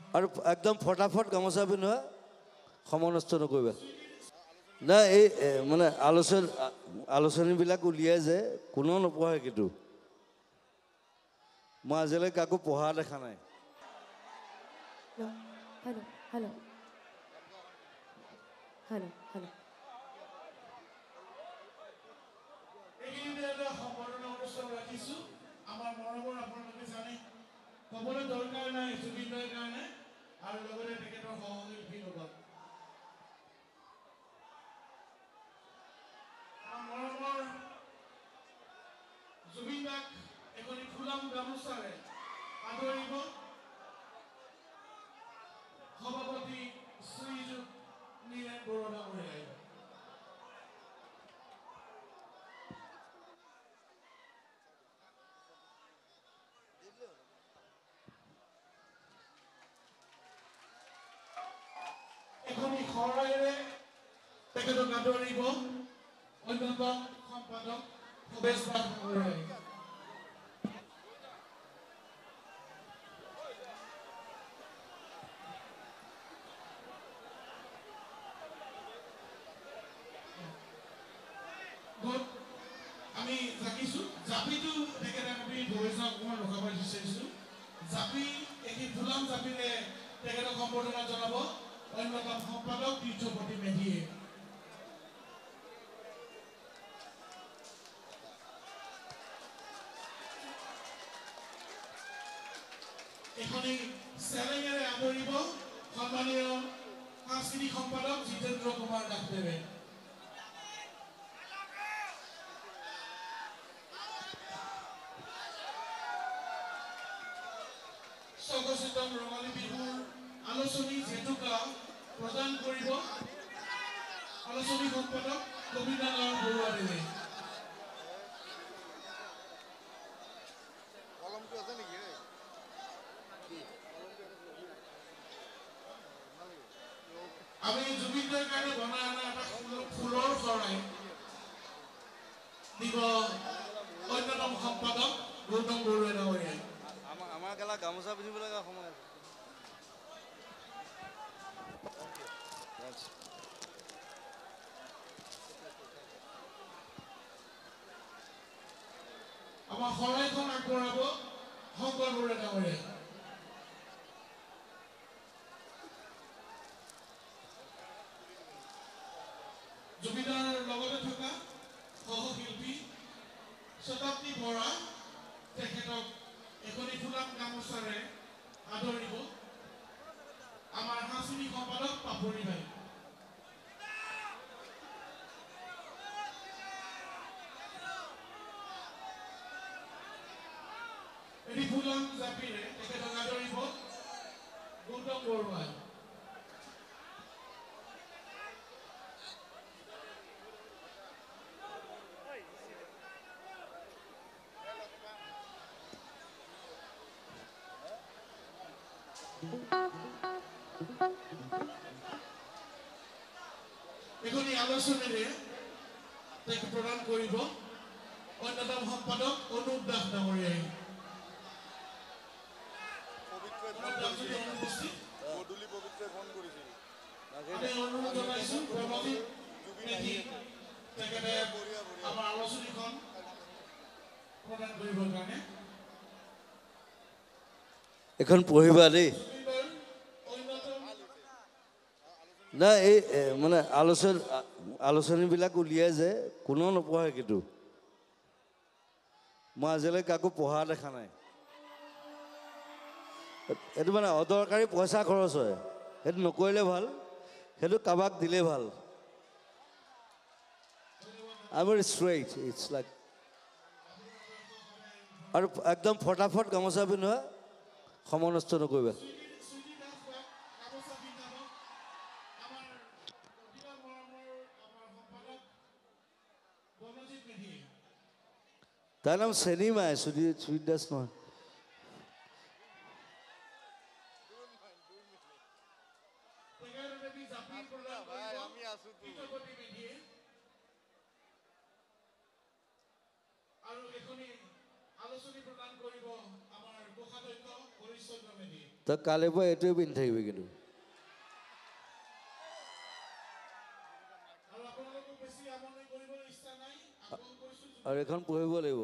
আৰু একদম ফটাফট গামোচা পিন্ধোৱা সময় নষ্ট নকৰিবা নাই এই মানে আলোচনীবিলাক উলিয়াই যে কোনো নপঢ়ে কিন্তু মই আজিলৈকে কাকো পঢ়া দেখা নাই হেল্ল' হেল্ল' হেল্ল' হেল্ল' এইখিনিতে এটা সম্বৰ্ধনা অনুষ্ঠান ৰাখিছোঁ আমাৰ মৰমৰ আপোনালোকে জানে ক'বলৈ দৰকাৰ নাই জুবিনৰ কাৰণে আৰু লগতে তেখেতৰ সহশিল্পীৰ লগত আমাৰ মৰমৰ জুবিন দাক এখনি ফুলাম গামোচাৰে আদৰিব সভাপতি শ্ৰীযুত নীলেন বৰুৱা ডাঙৰীয়াই এখনি শৰাইৰে তেখেতক আদৰিব অন্যতম সম্পাদক ভৱেশ ডাঙৰীয়াই আমি জাকিছোঁ জাপিটো তেখেতে আমি ভৱেশক অকণমান ৰখাব বিচাৰিছোঁ জাপি এই ফুলাম জাপিৰে তেখেতক সম্বৰ্ধনা জনাব অন্যতম সম্পাদক তীৰ্থপতি মেধিয়ে এখনি চেলেঙেৰে আদৰিব সন্মানীয় সাংস্কৃতিক সম্পাদক জিতেন্দ্ৰ কুমাৰ দাসদেৱে স্বঘোষিতম ৰঙালী বিহুৰ আলোচনী জেতুকা প্ৰদান কৰিব আলোচনী সম্পাদক কবিতানাৰায়ণ বৰুৱাদেৱে আমি জুবিনৰ কাৰণে বনাই অনা এটা ফুলৰ শৰাই দিব অন্যতম সম্পাদক গৌতম বৰুৱা ডাঙৰীয়াই আমাৰ গেলা গামোচা পিন্ধিব লগা সময় আছে আমাৰ শৰাইখন আগবঢ়াব শংকৰ বৰুৱা ডাঙৰীয়াই জুবিনৰ লগতে থকা সহশিল্পী শতাব্দী বৰা তেখেতক এখনি ফুলাম গামোচাৰে আদৰিব আমাৰ সাংস্কৃতিক সম্পাদক পাপৰি ভাই এটি ফুলাম জাপিৰে তেখেতক আদৰিব গৌতম বৰুৱাই এখনি আলোচনীৰে তেখেত প্ৰদান কৰিব অন্যতম সম্পাদক অনুপ দাস ডাঙৰীয়াই অনুৰোধ জনাইছোঁ প্ৰণৱজিৎ মেধি তেখেতে আমাৰ আলোচনীখন প্ৰদান কৰিবৰ কাৰণে এখন পঢ়িবা দেই নাই এই মানে আলোচনীবিলাক উলিয়াই যে কোনো নপঢ়ে কিন্তু মই আজিলৈকে কাকো পঢ়া দেখা নাই এইটো মানে অদৰকাৰী পইচা খৰচ হয় সেইটো নকৰিলে ভাল সেইটো কাৰোবাক দিলে ভাল I'm very straight. It's like আৰু একদম ফটাফট গামোচা পিন্ধোৱা সময় নষ্ট নকৰিবা তাইৰ নাম চেনিমাই চুইট দাস নহয় আৰু এখনি আলোচনী প্ৰদান কৰিব আমাৰ কোষাধ্যক্ষ হৰিশ্চন্দ্ৰ মেধি তই কালিৰ পৰা এইটোৱে পিন্ধি থাকিবি কিন্তু আৰু আপোনালোকক বেছি আমনি কৰিবলৈ ইচ্ছা নাই। আগমন কৰিছোঁ আৰু এইখন পঢ়িব লাগিব